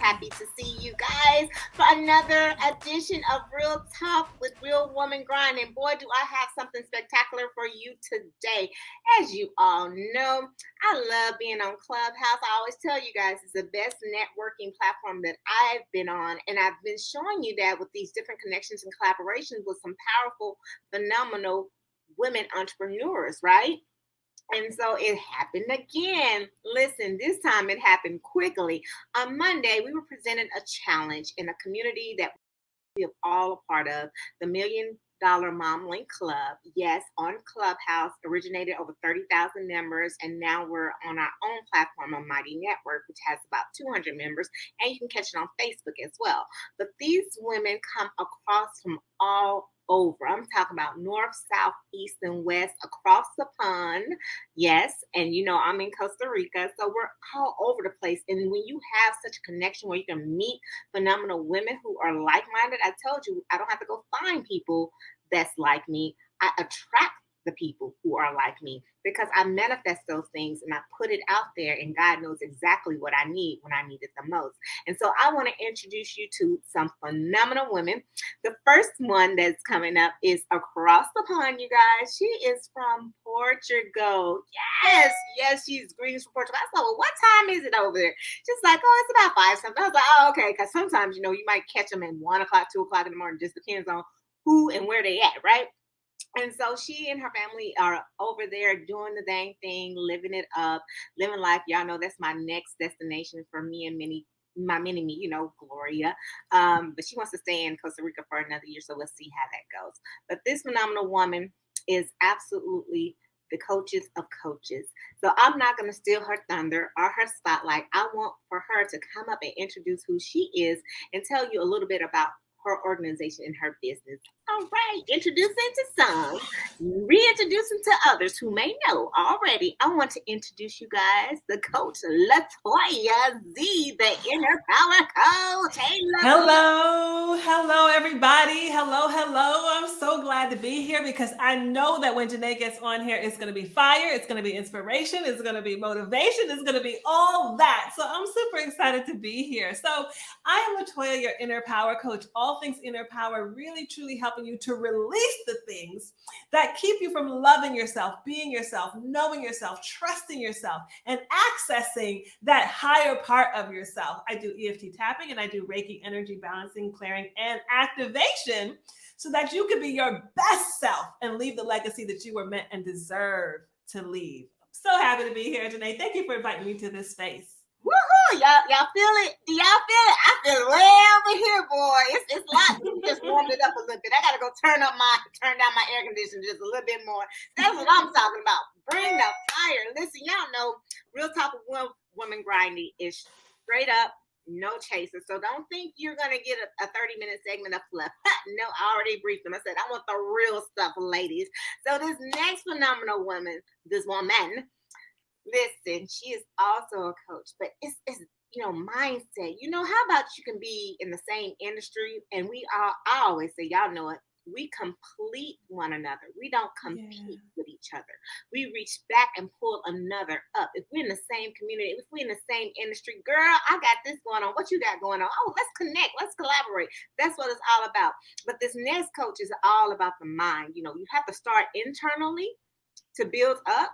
happy to see you guys for another edition of Real Talk with Real Woman Grind. And boy, do I have something spectacular for you today. As you all know, I love being on Clubhouse. I always tell you guys it's the best networking platform that I've been on. And I've been showing you that with these different connections and collaborations with some powerful, phenomenal women entrepreneurs, right? And so it happened again. Listen, this time it happened quickly. On Monday, we were presented a challenge in a community that we are all a part of, the $1 Million Mom Link Club. Yes, on Clubhouse, originated over 30,000 members, and now we're on our own platform on Mighty Network, which has about 200 members, and you can catch it on Facebook as well. But these women come across from all over. I'm talking about north, south, east, and west across the pond. Yes. And you know, I'm in Costa Rica, so we're all over the place. And when you have such a connection where you can meet phenomenal women who are like-minded, I told you, I don't have to go find people that's like me. I attract the people who are like me because I manifest those things and I put it out there, and God knows exactly what I need when I need it the most. And so I want to introduce you to some phenomenal women. The first one that's coming up is across the pond, you guys. She is from Portugal. Yes, she's greetings from Portugal. I said, well, what time is it over there? She's like, oh, it's about 5 something. I was like, oh, okay, because sometimes, you know, you might catch them at 1 o'clock, 2 o'clock in the morning. Just depends on who and where they at, right? And so she and her family are over there doing the dang thing, living it up, living life. Y'all know that's my next destination for me and my mini-me, you know, Gloria. But she wants to stay in Costa Rica for another year, so let's see how that goes. But this phenomenal woman is absolutely the coaches of coaches. So I'm not going to steal her thunder or her spotlight. I want for her to come up and introduce who she is and tell you a little bit about her organization and her business. All right, introducing to some, reintroducing to others who may know already. I want to introduce you guys the coach LaToya Z, the Inner Power Coach. Hey, hello, everybody. Hello. I'm so glad to be here because I know that when Janae gets on here, it's going to be fire, it's going to be inspiration, it's going to be motivation, it's going to be all that. So I'm super excited to be here. So I am LaToya, your Inner Power Coach. All things inner power, really, truly helping you to release the things that keep you from loving yourself, being yourself, knowing yourself, trusting yourself, and accessing that higher part of yourself. I do EFT tapping and I do Reiki energy balancing, clearing, and activation so that you can be your best self and leave the legacy that you were meant and deserve to leave. I'm so happy to be here, Janae. Thank you for inviting me to this space. Woohoo! Y'all feel it? Do y'all feel it? I feel it way over here, boy. It's lots. We just warmed it up a little bit. I gotta go turn down my air conditioner just a little bit more. That's what I'm talking about. Bring the fire. Listen, y'all know Real Talk with Women Grinding is straight up, no chaser. So don't think you're gonna get a 30-minute segment of fluff. No, I already briefed them. I said I want the real stuff, ladies. So this next phenomenal woman, listen, she is also a coach, but it's you know, mindset. You know, how about you can be in the same industry and I always say, y'all know it, we complete one another. We don't compete with each other. We reach back and pull another up. If we're in the same community, if we're in the same industry, girl, I got this going on. What you got going on? Oh, let's connect. Let's collaborate. That's what it's all about. But this next coach is all about the mind. You know, you have to start internally to build up,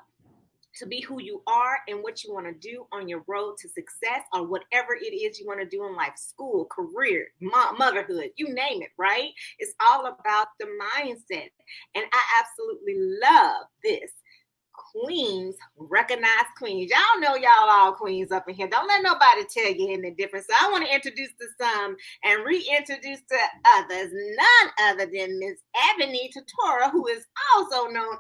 to be who you are and what you want to do on your road to success or whatever it is you want to do in life, school, career, motherhood, you name it, right? It's all about the mindset. And I absolutely love this. Queens recognize queens. Y'all know y'all all queens up in here. Don't let nobody tell you any different. So I want to introduce to some and reintroduce to others, none other than Miss Ebony Tutora, who is also known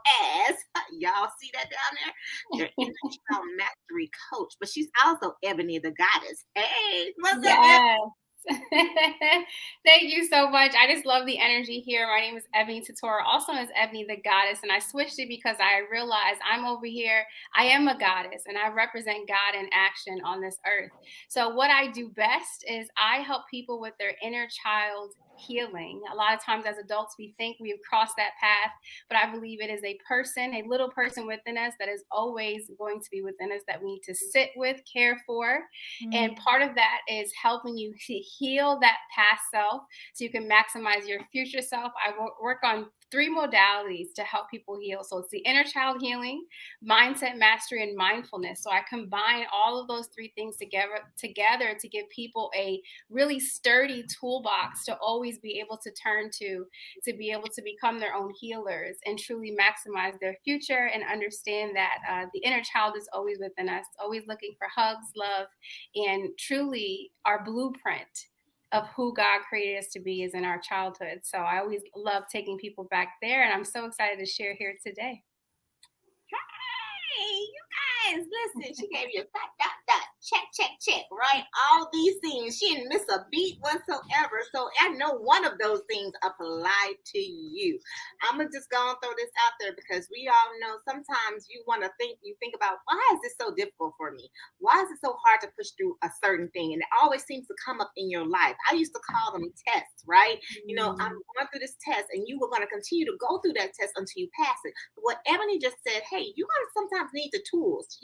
as, y'all see that down there? Your Inner Mastery Coach, but she's also Ebony the Goddess. Hey, what's up, Ebony? Thank you so much. I just love the energy here. My name is Ebony Tutora, also known as Ebony the Goddess, and I switched it because I realized I'm over here. I am a goddess, and I represent God in action on this earth. So what I do best is I help people with their inner child healing. A lot of times as adults, we think we've crossed that path, but I believe it is a person, a little person within us that is always going to be within us that we need to sit with, care for. And part of that is helping you to heal that past self so you can maximize your future self. I work on 3 modalities to help people heal. So it's the inner child healing, mindset mastery, and mindfulness. So I combine all of those 3 things together to give people a really sturdy toolbox to always be able to turn to be able to become their own healers and truly maximize their future, and understand that the inner child is always within us, always looking for hugs, love, and truly our blueprint of who God created us to be is in our childhood. So I always love taking people back there, and I'm so excited to share here today. Hey, you guys, listen, she gave you dot, check, right? All these things. She didn't miss a beat whatsoever. So I know one of those things apply to you. I'm going to just go and throw this out there, because we all know sometimes you think about, why is this so difficult for me? Why is it so hard to push through a certain thing? And it always seems to come up in your life. I used to call them tests, right? You know, I'm going through this test, and you were going to continue to go through that test until you pass it. But what Ebony just said, hey, you're going to sometimes need the tools.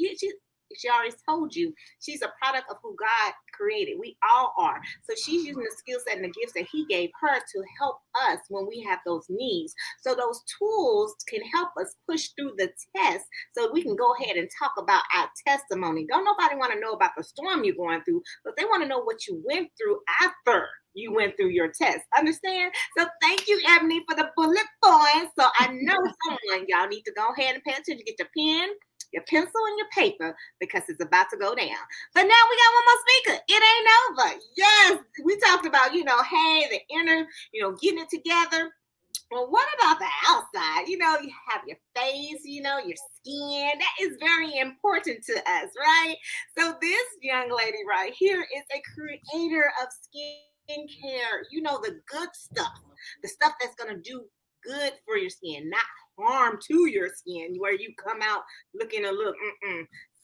She already told you she's a product of who God created. We all are. So she's using the skill set and the gifts that he gave her to help us when we have those needs. So those tools can help us push through the test, so we can go ahead and talk about our testimony. Don't nobody want to know about the storm you're going through, but they want to know what you went through after you went through your test. Understand? So thank you, Ebony, for the bullet points. So I know someone, y'all need to go ahead and pay attention. Get your pen, your pencil, and your paper, because it's about to go down. But now we got one more speaker. It ain't over. Yes, we talked about, hey, the inner, getting it together. Well, what about the outside? You have your face, your skin. That is very important to us, right? So this young lady right here is a creator of skincare. The good stuff, the stuff that's going to do good for your skin, not harm to your skin, where you come out looking a little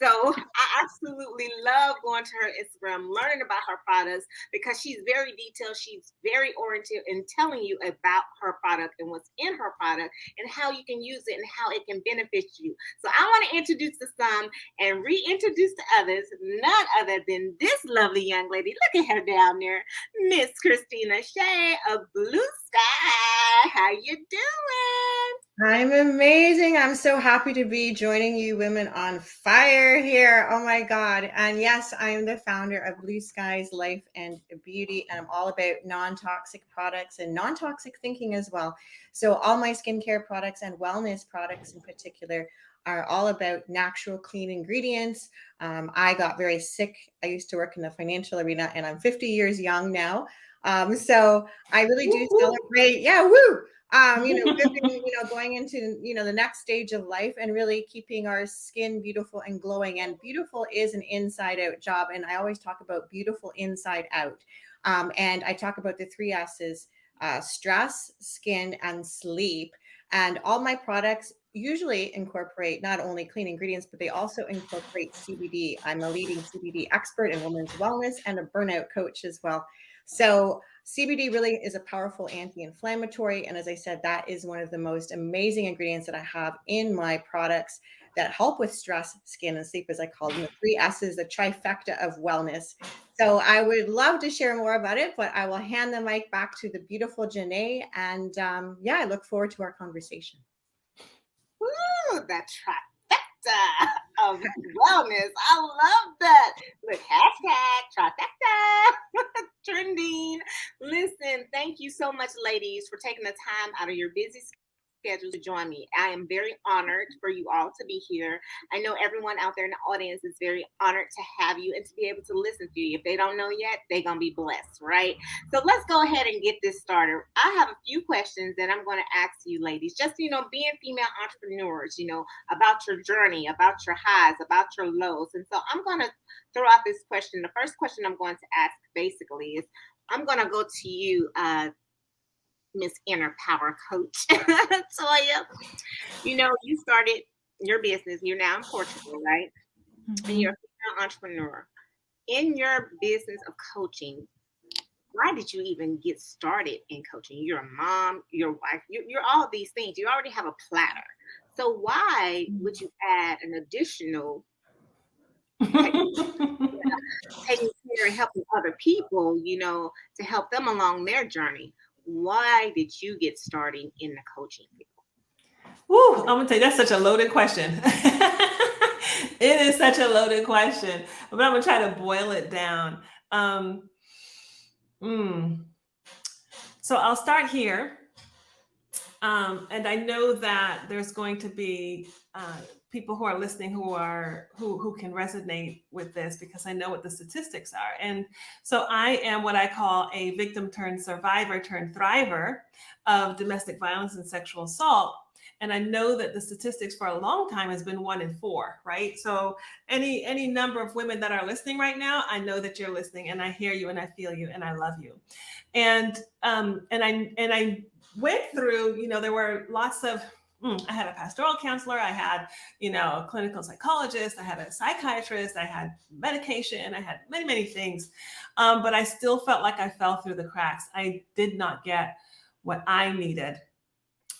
So I absolutely love going to her Instagram, learning about her products, because she's very detailed. She's very oriented in telling you about her product and what's in her product and how you can use it and how it can benefit you. So I want to introduce to some and reintroduce to others, none other than this lovely young lady. Look at her down there, Miss Kristina Shea of Blue Sky. How you doing? I'm amazing. I'm so happy to be joining you women on fire here. Oh my God. And yes, I am the founder of Blue Skies Life and Beauty, and I'm all about non-toxic products and non-toxic thinking as well. So all my skincare products and wellness products in particular are all about natural, clean ingredients. I got very sick. I used to work in the financial arena, and I'm 50 years young now. So I really do celebrate. Yeah, woo! Going into, the next stage of life and really keeping our skin beautiful and glowing. And beautiful is an inside out job. And I always talk about beautiful inside out. And I talk about the 3 S's, stress, skin, and sleep. And all my products usually incorporate not only clean ingredients, but they also incorporate CBD. I'm a leading CBD expert in women's wellness and a burnout coach as well. So CBD really is a powerful anti-inflammatory. And as I said, that is one of the most amazing ingredients that I have in my products that help with stress, skin, and sleep, as I call them, the 3 S's, the trifecta of wellness. So I would love to share more about it, but I will hand the mic back to the beautiful #. And I look forward to our conversation. Ooh, that trifecta of wellness. I love that. Look, #trifecta trending. Listen, thank you so much, ladies, for taking the time out of your busy schedule to join me. I am very honored for you all to be here. I know everyone out there in the audience is very honored to have you and to be able to listen to you. If they don't know yet, they're going to be blessed, right? So let's go ahead and get this started. I have a few questions that I'm going to ask you, ladies, just, being female entrepreneurs, about your journey, about your highs, about your lows. And so I'm going to throw out this question. The first question I'm going to ask basically is, I'm going to go to you, Miss Inner Power Coach Toya. You started your business. You're now in Portugal, right? Mm-hmm. And you're a female entrepreneur. In your business of coaching, why did you even get started in coaching? You're a mom, your wife, you're all these things. You already have a platter. So why would you add an additional taking care and helping other people, to help them along their journey? Why did you get started in the coaching field? Woo, I'm gonna tell you, that's such a loaded question. It is such a loaded question, but I'm gonna try to boil it down. So I'll start here. And I know that there's going to be people who are listening who can resonate with this, because I know what the statistics are. And so I am what I call a victim turned survivor turned thriver of domestic violence and sexual assault. And I know that the statistics for a long time has been 1 in 4, right? So any number of women that are listening right now, I know that you're listening, and I hear you, and I feel you, and I love you. And I went through, there were lots of, I had a pastoral counselor, I had, a clinical psychologist, I had a psychiatrist, I had medication, I had many, many things. But I still felt like I fell through the cracks. I did not get what I needed.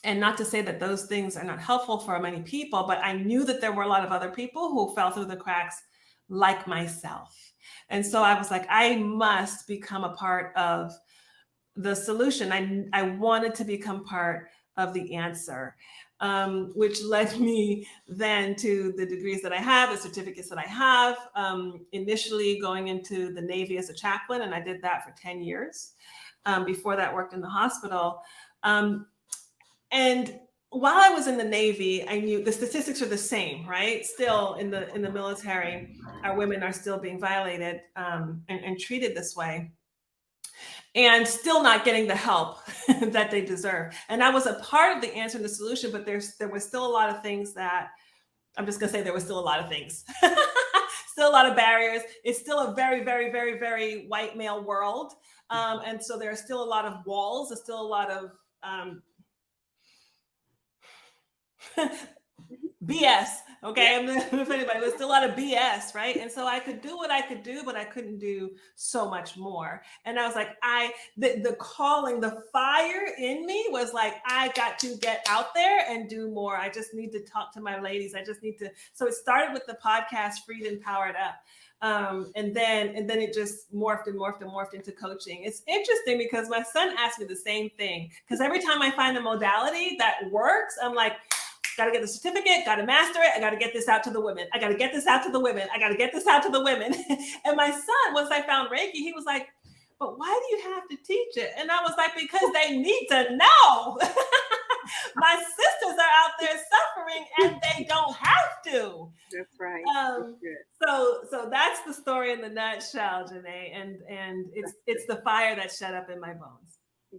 And not to say that those things are not helpful for many people, but I knew that there were a lot of other people who fell through the cracks like myself. And so I was like, I must become a part of the solution. I wanted to become part of the answer, which led me then to the degrees that I have, the certificates that I have, initially going into the Navy as a chaplain, and I did that for 10 years. Before that, worked in the hospital. And while I was in the Navy, I knew the statistics are the same, right? Still in the military, our women are still being violated and treated this way, and still not getting the help that they deserve. And I was a part of the answer and the solution, but there was still a lot of things that, I'm just gonna say there was still a lot of things. Still a lot of barriers. It's still a very, very, very, very white male world. And so there are still a lot of walls. There's still a lot of BS. Okay. I'm not if anybody, there's still a lot of BS, right? And so I could do what I could do, but I couldn't do so much more. And I was like, the calling, the fire in me was like, I got to get out there and do more. I just need to talk to my ladies. So it started with the podcast, Freed and Powered Up. And then it just morphed into coaching. It's interesting because my son asked me the same thing, because every time I find a modality that works, I'm like, got to get the certificate, got to master it. I got to get this out to the women. I got to get this out to the women. I got to get this out to the women. And my son, once I found Reiki, he was like, but why do you have to teach it? And I was like, because they need to know. My sisters are out there suffering and they don't have to. That's right. So that's the story in the nutshell, Janae. And it's the fire that's shut up in my bones.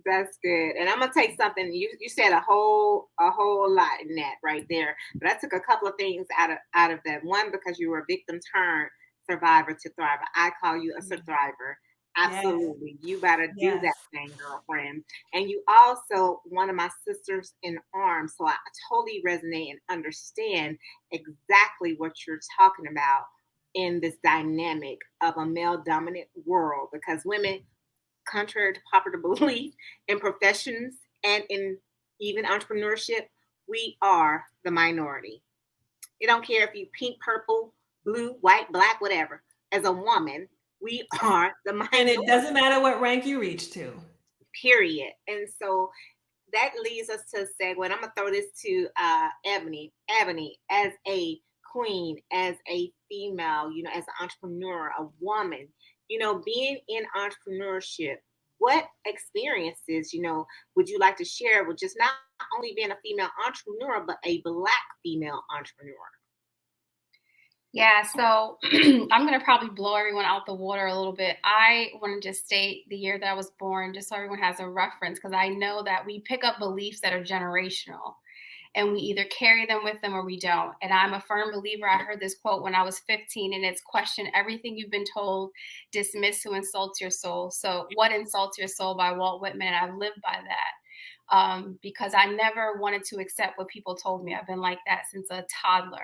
That's good. And I'm gonna take something you said a whole lot in that right there. But I took a couple of things out of that. One, because you were a victim turned survivor to thriver. I call you a survivor. Absolutely. Yes. You better do that thing, girlfriend. And you also one of my sisters in arms. So I totally resonate and understand exactly what you're talking about in this dynamic of a male dominant world, because women, contrary to popular belief, in professions and in even entrepreneurship, we are the minority. You don't care if you pink, purple, blue, white, black, whatever. As a woman, we are the minority. And it doesn't matter what rank you reach to. Period. And so that leads us to a segue. And I'm going to throw this to Ebony. Ebony, as a queen, as a female, as an entrepreneur, a woman, being in entrepreneurship, what experiences, would you like to share with just not only being a female entrepreneur, but a Black female entrepreneur? Yeah, so I'm going to probably blow everyone out the water a little bit. I want to just state the year that I was born, just so everyone has a reference, because I know that we pick up beliefs that are generational. And we either carry them with them or we don't. And I'm a firm believer. I heard this quote when I was 15, and it's question everything you've been told, dismiss who insults your soul. So What Insults Your Soul by Walt Whitman. And I've lived by that because I never wanted to accept what people told me. I've been like that since a toddler.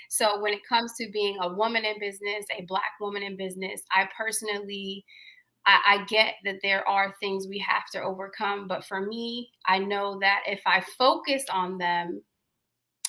So when it comes to being a woman in business, a Black woman in business, I personally I get that there are things we have to overcome, but for me, I know that if I focus on them,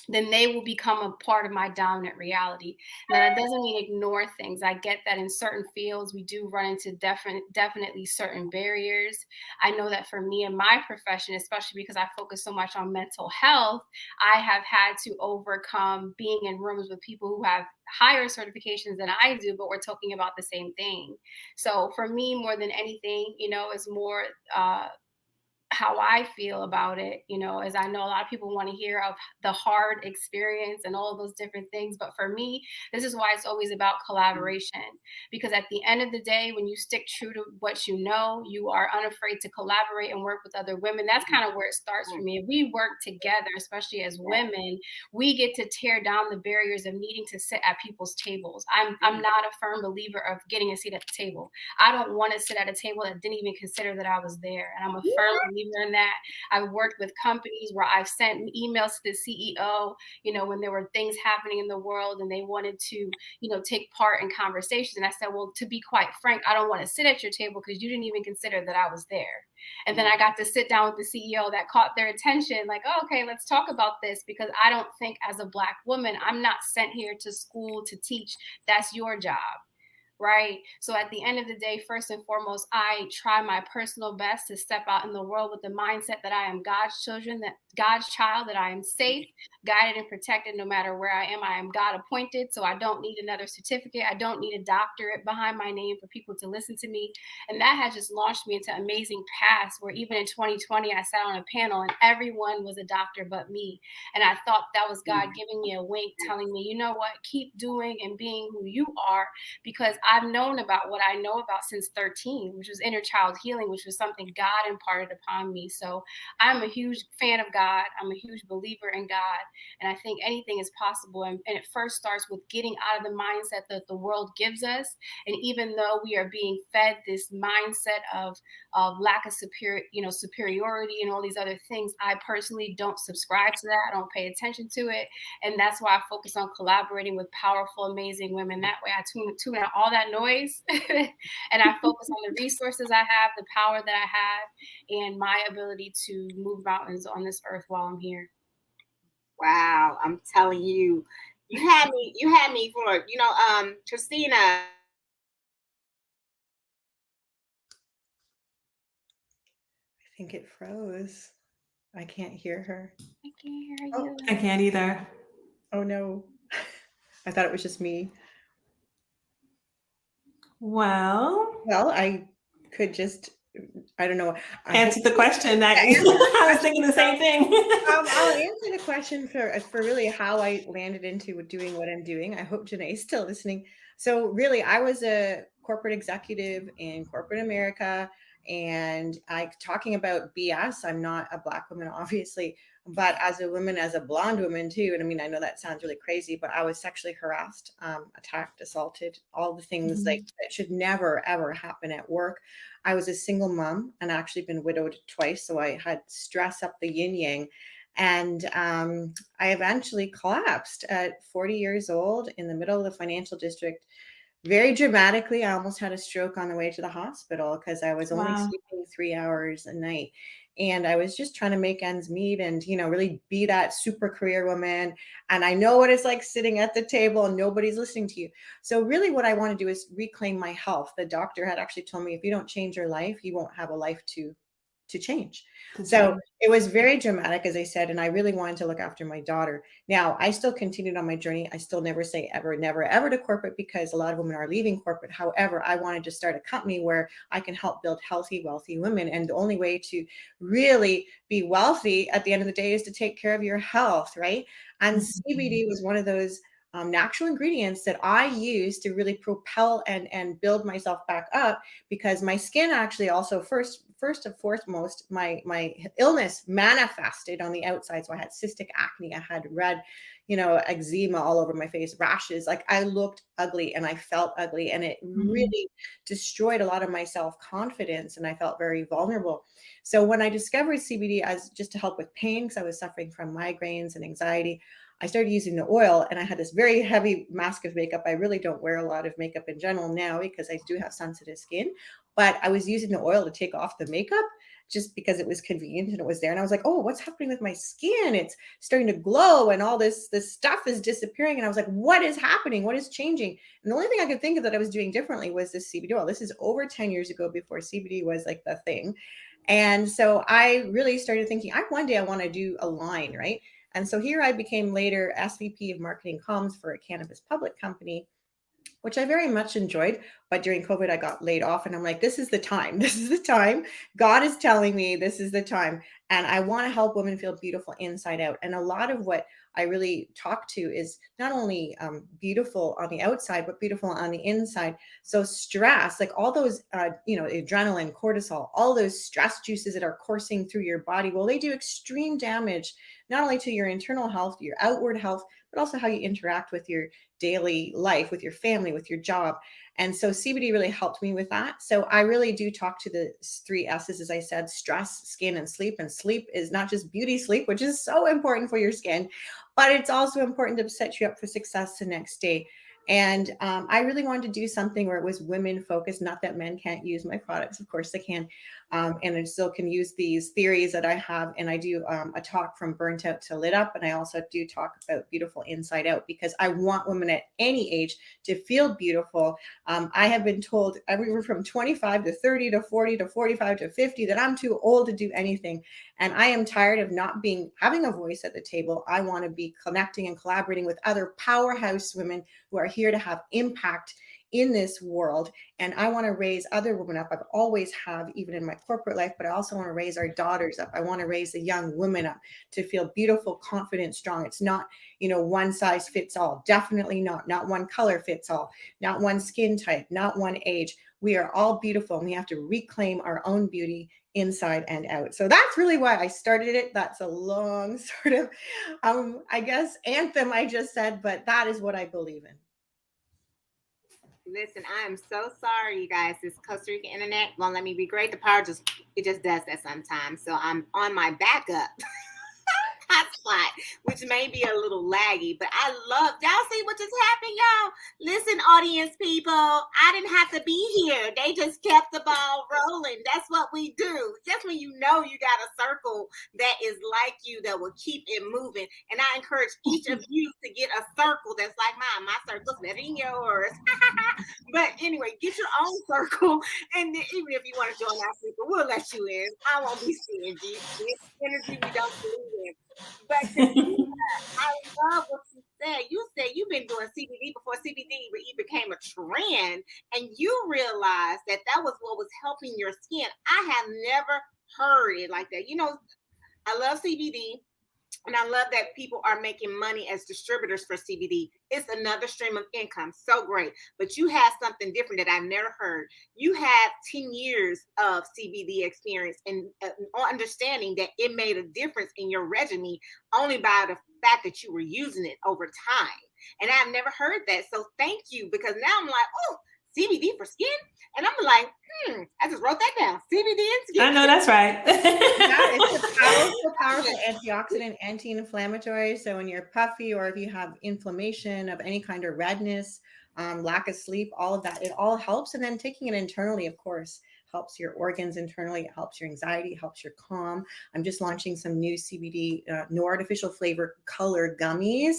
then they will become a part of my dominant reality. Now, that doesn't mean ignore things. I get that in certain fields, we do run into definitely certain barriers. I know that for me in my profession, especially because I focus so much on mental health, I have had to overcome being in rooms with people who have higher certifications than I do, but we're talking about the same thing. So for me, more than anything, is more how I feel about it, as I know a lot of people want to hear of the hard experience and all of those different things. But for me, this is why it's always about collaboration. Because at the end of the day, when you stick true to what you know, you are unafraid to collaborate and work with other women. That's kind of where it starts for me. If we work together, especially as women, we get to tear down the barriers of needing to sit at people's tables. I'm not a firm believer of getting a seat at the table. I don't want to sit at a table that didn't even consider that I was there. And I'm a firm believer in that. I've worked with companies where I've sent emails to the CEO, when there were things happening in the world and they wanted to, take part in conversations. And I said, well, to be quite frank, I don't want to sit at your table because you didn't even consider that I was there. And then I got to sit down with the CEO that caught their attention, like, oh, okay, let's talk about this, because I don't think as a Black woman, I'm not sent here to school to teach. That's your job. Right. So at the end of the day, first and foremost, I try my personal best to step out in the world with the mindset that I am God's children, that God's child, that I am safe, guided, and protected no matter where I am. I am God appointed, so I don't need another certificate. I don't need a doctorate behind my name for people to listen to me. And that has just launched me into amazing paths where even in 2020, I sat on a panel and everyone was a doctor but me. And I thought that was God giving me a wink, telling me, you know what, keep doing and being who you are, because I've known about what I know about since 13, which was inner child healing, which was something God imparted upon me. So I'm a huge fan of God. I'm a huge believer in God. And I think anything is possible. And it first starts with getting out of the mindset that the world gives us. And even though we are being fed this mindset of lack of superiority and all these other things, I personally don't subscribe to that. I don't pay attention to it. And that's why I focus on collaborating with powerful, amazing women. That way I tune out all that noise and I focus on the resources I have, the power that I have, and my ability to move mountains on this earth while I'm here. Wow, I'm telling you, you had me for, Kristina. I think it froze. I can't hear her. I can't hear you. Oh, I can't either. Oh no. I thought it was just me. Well, I could just, I don't know. Answer the question. I was thinking the same thing. I'll answer the question for really how I landed into doing what I'm doing. I hope Janae's still listening. So really, I was a corporate executive in corporate America, and talking about BS. I'm not a Black woman, obviously, but as a woman, as a blonde woman too. And I mean, I know that sounds really crazy, but I was sexually harassed, attacked, assaulted, all the things like that should never, ever happen at work. I was a single mom and actually been widowed twice. So I had stress up the yin yang. And I eventually collapsed at 40 years old in the middle of the financial district. Very dramatically, I almost had a stroke on the way to the hospital because I was only sleeping 3 hours a night. And I was just trying to make ends meet and, really be that super career woman. And I know what it's like sitting at the table and nobody's listening to you. So really what I want to do is reclaim my health. The doctor had actually told me, if you don't change your life, you won't have a life to change. So it was very dramatic, as I said, and I really wanted to look after my daughter. Now, I still continued on my journey. I still never say ever, never, ever to corporate, because a lot of women are leaving corporate. However, I wanted to start a company where I can help build healthy, wealthy women. And the only way to really be wealthy at the end of the day is to take care of your health, right? And CBD was one of those natural ingredients that I use to really propel and build myself back up, because my skin actually also first and foremost, my illness manifested on the outside. So I had cystic acne, I had red, eczema all over my face, rashes. Like I looked ugly and I felt ugly, and it really destroyed a lot of my self-confidence, and I felt very vulnerable. So when I discovered CBD as just to help with pain, because I was suffering from migraines and anxiety, I started using the oil, and I had this very heavy mask of makeup. I really don't wear a lot of makeup in general now because I do have sensitive skin, but I was using the oil to take off the makeup just because it was convenient and it was there. And I was like, oh, what's happening with my skin? It's starting to glow and all this stuff is disappearing. And I was like, what is happening? What is changing? And the only thing I could think of that I was doing differently was this CBD oil. This is over 10 years ago, before CBD was like the thing. And so I really started thinking, one day I want to do a line, right? And so here I became later SVP of marketing comms for a cannabis public company, which I very much enjoyed. But during COVID, I got laid off, and I'm like, this is the time. This is the time. God is telling me this is the time. And I want to help women feel beautiful inside out. And a lot of what I really talk to is not only beautiful on the outside, but beautiful on the inside. So stress, like all those, adrenaline, cortisol, all those stress juices that are coursing through your body, well, they do extreme damage, not only to your internal health, your outward health, but also how you interact with your daily life, with your family, with your job. And so CBD really helped me with that. So I really do talk to the 3 S's, as I said: stress, skin, and sleep. And sleep is not just beauty sleep, which is so important for your skin, but it's also important to set you up for success the next day. And I really wanted to do something where it was women focused. Not that men can't use my products, of course they can, and I still can use these theories that I have. And I do a talk from burnt out to lit up, and I also do talk about beautiful inside out, because I want women at any age to feel beautiful. I have been told everywhere from 25 to 30 to 40 to 45 to 50 that I'm too old to do anything. And I am tired of not having a voice at the table. I want to be connecting and collaborating with other powerhouse women who are here to have impact in this world. And I want to raise other women up. I've always have, even in my corporate life, but I also want to raise our daughters up. I want to raise the young women up to feel beautiful, confident, strong. It's not, one size fits all. Definitely not one color fits all, not one skin type, not one age. We are all beautiful, and we have to reclaim our own beauty inside and out. So that's really why I started it. That's a long sort of, I guess, anthem I just said, but that is what I believe in. Listen, I am so sorry, you guys. This Costa Rica internet won't let me be great. The power just does that sometimes. So I'm on my backup hotspot, which may be a little laggy, but I love, y'all see what just happened, y'all? Listen, audience people, I didn't have to be here. They just kept the ball rolling. That's what we do. Just when you know you got a circle that is like you, that will keep it moving. And I encourage each of you to get a circle that's like mine. My circle's better than yours. But anyway, get your own circle. And then even if you want to join our circle, we'll let you in. I won't be stingy. It's energy we don't believe in. But I love what you said. You said you've been doing CBD before CBD became a trend, and you realized that was what was helping your skin. I have never heard it like that. I love CBD. And I love that people are making money as distributors for CBD. It's another stream of income. So great. But you have something different that I've never heard. You have 10 years of CBD experience and understanding that it made a difference in your regimen only by the fact that you were using it over time. And I've never heard that. So thank you, because now I'm like, oh, CBD for skin? And I'm like, I just wrote that down. CBD and skin. I know that's right. It's a powerful antioxidant, anti-inflammatory. So when you're puffy, or if you have inflammation of any kind, or redness, lack of sleep, all of that, it all helps. And then taking it internally, of course, helps your organs internally. It helps your anxiety, helps your calm. I'm just launching some new CBD, no artificial flavor color gummies,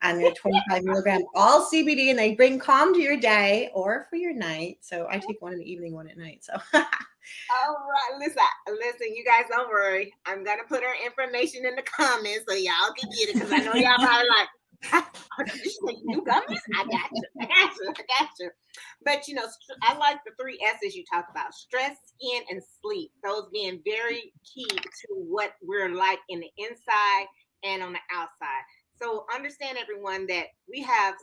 and they're 25 milligram, all CBD, and they bring calm to your day or for your night. So I take one in the evening, one at night. So. All right, listen, you guys don't worry. I'm gonna put her information in the comments so y'all can get it, because I know y'all probably like, new gummies? I got you. But I like the 3 S's you talk about: stress, skin, and sleep. Those being very key to what we're like in the inside and on the outside. So understand, everyone, that we have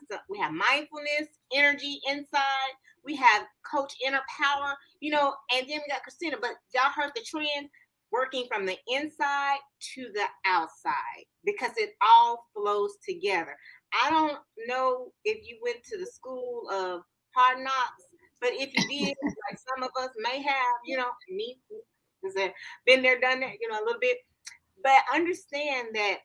mindfulness, energy inside. We have coach inner power, and then we got Kristina. But y'all heard the trend, working from the inside to the outside, because it all flows together. I don't know if you went to the school of hard knocks, but if you did, like some of us may have, me, been there, done that, a little bit. But understand that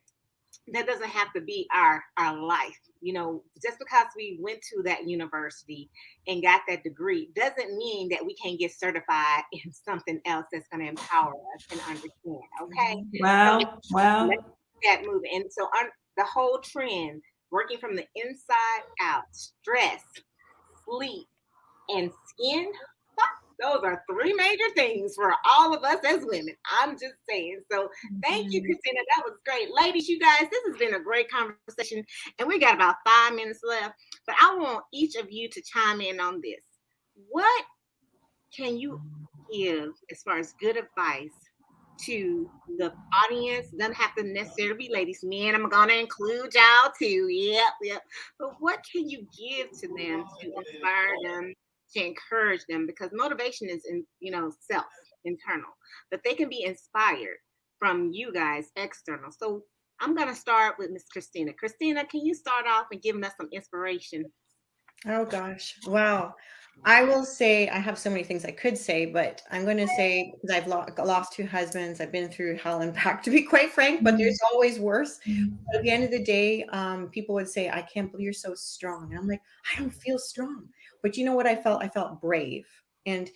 that doesn't have to be our life. You know, just because we went to that university and got that degree doesn't mean that we can't get certified in something else that's going to empower us and understand. Okay, so Wow. Wow. let's get that moving. And so the whole trend, working from the inside out, stress, sleep, and skin. Those are three major things for all of us as women. I'm just saying. So thank you, Kristina. That was great. Ladies, you guys, this has been a great conversation. And we got about 5 minutes left. But I want each of you to chime in on this. What can you give as far as good advice to the audience? Doesn't have to necessarily be ladies, men. I'm gonna include y'all too. Yep. But what can you give to them to inspire them, to encourage them? Because motivation is self internal, but they can be inspired from you guys external. So I'm gonna start with Miss Kristina. Kristina, can you start off and giving us some inspiration? Oh gosh. Wow. I will say I have so many things I could say, but I'm going to say because I've lost 2 husbands, I've been through hell and back, to be quite frank, but there's always worse. But at the end of the day, people would say, I can't believe you're so strong. And I'm like, I don't feel strong. But you know what I felt? I felt brave. And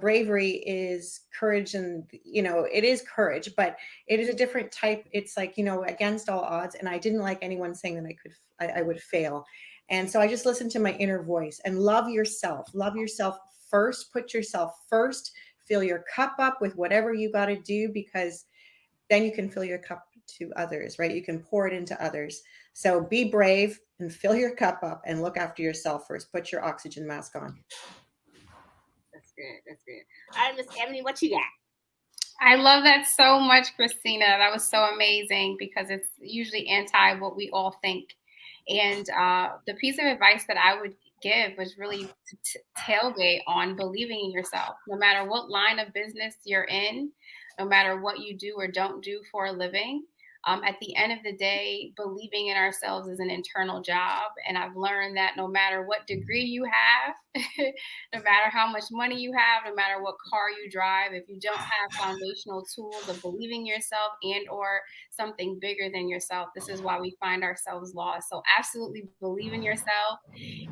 bravery is courage, and, it is courage, but it is a different type. It's like, against all odds. And I didn't like anyone saying that I would fail. And so I just listened to my inner voice and love yourself. Love yourself first. Put yourself first. Fill your cup up with whatever you got to do, because then you can fill your cup to others, right? You can pour it into others. So be brave and fill your cup up and look after yourself first. Put your oxygen mask on. That's good. That's good. All right, Miss Ebony, what you got? I love that so much, Kristina. That was so amazing, because it's usually anti what we all think. And the piece of advice that I would give was really to tailgate on believing in yourself. No matter what line of business you're in, no matter what you do or don't do for a living, at the end of the day, believing in ourselves is an internal job. And I've learned that no matter what degree you have, no matter how much money you have, no matter what car you drive, if you don't have foundational tools of believing yourself and or something bigger than yourself, this is why we find ourselves lost. So absolutely believe in yourself.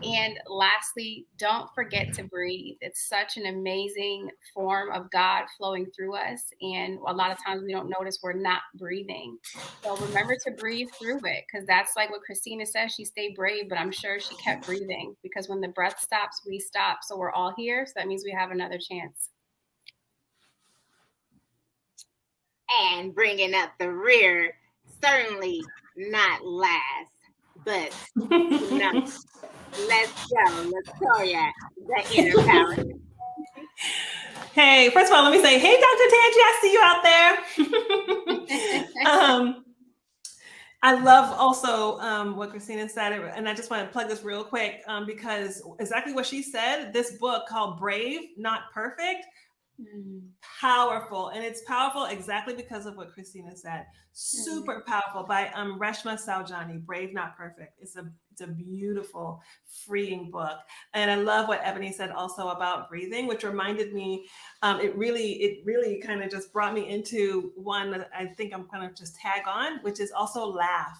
And lastly, don't forget to breathe. It's such an amazing form of God flowing through us. And a lot of times we don't notice we're not breathing. So remember to breathe through it, because that's like what Kristina says. She stayed brave, but I'm sure she kept breathing, because when the breath stops, we stop. So we're all here. So that means we have another chance. And bringing up the rear, certainly not last, but let's go, LaToya, the inner power. Hey, first of all, let me say, hey, Dr. Tangi, I see you out there. I love also what Kristina said, and I just want to plug this real quick because exactly what she said, this book called Brave, Not Perfect, powerful. And it's powerful exactly because of what Kristina said. Super powerful, by Ⅎ𝑒𝒻𝑎 Saujani, Brave, Not Perfect. It's a beautiful, freeing book. And I love what Ebony said also about breathing, which reminded me, it really kind of just brought me into one that I think I'm going to just tag on, which is also laugh.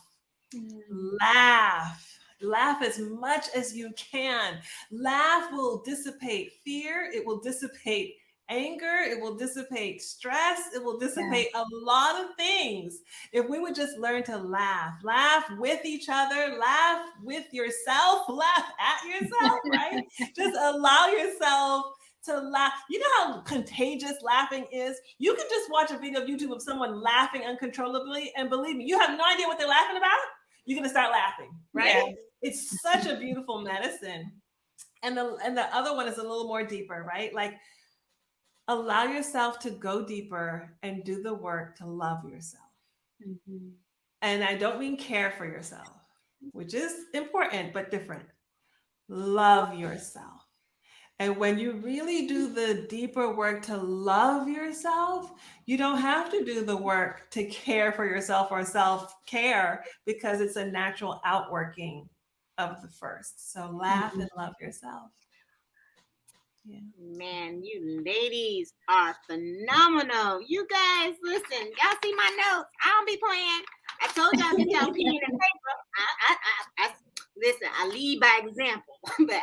Laugh as much as you can. Laugh will dissipate fear. It will dissipate anger. It will dissipate stress. It will dissipate a lot of things. If we would just learn to laugh with each other, laugh with yourself, laugh at yourself, right? Just allow yourself to laugh. You know how contagious laughing is? You can just watch a video of YouTube of someone laughing uncontrollably, and believe me, you have no idea what they're laughing about. You're going to start laughing, right? Yeah. It's such a beautiful medicine. And the other one is a little more deeper, right? Like, allow yourself to go deeper and do the work to love yourself. And I don't mean care for yourself, which is important, but different. Love yourself. And when you really do the deeper work to love yourself, you don't have to do the work to care for yourself or self-care, because it's a natural outworking of the first. So laugh and love yourself. Yeah. Man, you ladies are phenomenal. You guys, listen, y'all see my notes? I don't be playing. I told y'all get y'all pen and paper. Listen, I lead by example, but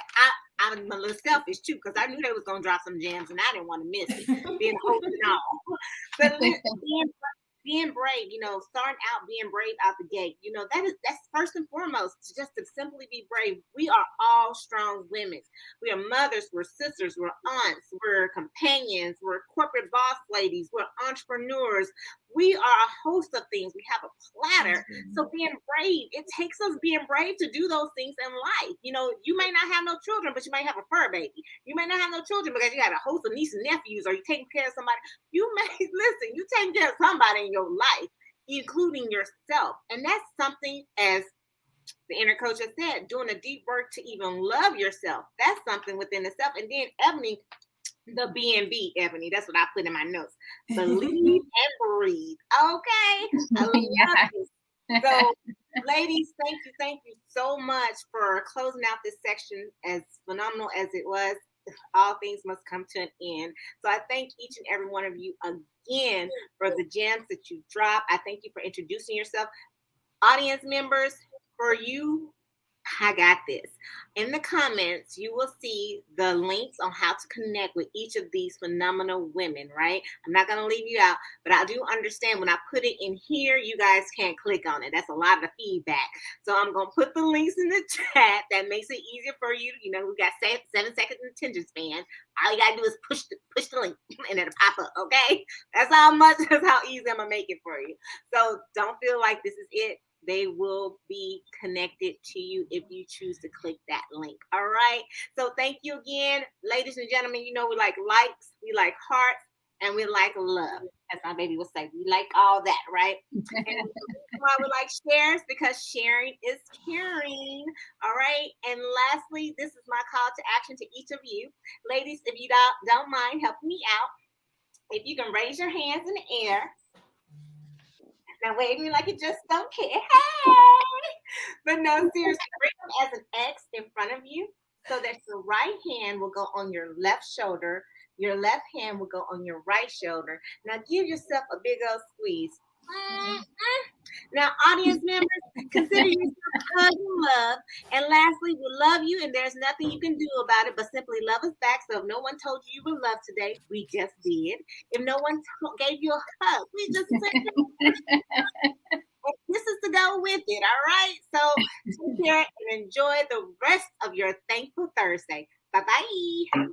I'm a little selfish too because I knew they was gonna drop some gems and I didn't want to miss it, being host and all. But being brave, starting out being brave out the gate, that's first and foremost, just to simply be brave. We are all strong women. We are mothers, we're sisters, we're aunts, we're companions, we're corporate boss ladies, we're entrepreneurs. We are a host of things. We have a platter. So being brave, it takes us being brave to do those things in life. You may not have no children, but you may have a fur baby. You may not have no children because you got a host of nieces and nephews, or you're taking care of somebody. You taking care of somebody in your life, including yourself. And that's something, as the inner coach has said, doing a deep work to even love yourself. That's something within itself. And then Ebony, the B&B, Ebony, that's what I put in my notes. Believe and breathe. Okay. I love you. So, ladies, thank you so much for closing out this section, as phenomenal as it was. All things must come to an end. So I thank each and every one of you again for the gems that you drop. I thank you for introducing yourself. Audience members, for you, I got this. In the comments, you will see the links on how to connect with each of these phenomenal women, right? I'm not going to leave you out, but I do understand when I put it in here, you guys can't click on it. That's a lot of feedback. So I'm going to put the links in the chat. That makes it easier for you. We got 7-second attention span. All you got to do is push the link and it'll pop up, okay? That's how easy I'm going to make it for you. So don't feel like this is it. They will be connected to you if you choose to click that link. All right. So thank you again, ladies and gentlemen. We like likes, we like hearts, and we like love. As my baby would say, we like all that, right? And why we like shares, because sharing is caring. All right. And lastly, this is my call to action to each of you. Ladies, if you don't mind helping me out, if you can raise your hands in the air. Now wave me like you just don't care. Hey! But no, seriously, bring them as an X in front of you so that your right hand will go on your left shoulder. Your left hand will go on your right shoulder. Now give yourself a big old squeeze. Now, audience members, consider yourself hug and love. And lastly, we love you, and there's nothing you can do about it but simply love us back. So if no one told you you were loved today, we just did. If no one gave you a hug, we just said this is to go with it, all right? So take care and enjoy the rest of your Thankful Thursday. Bye-bye.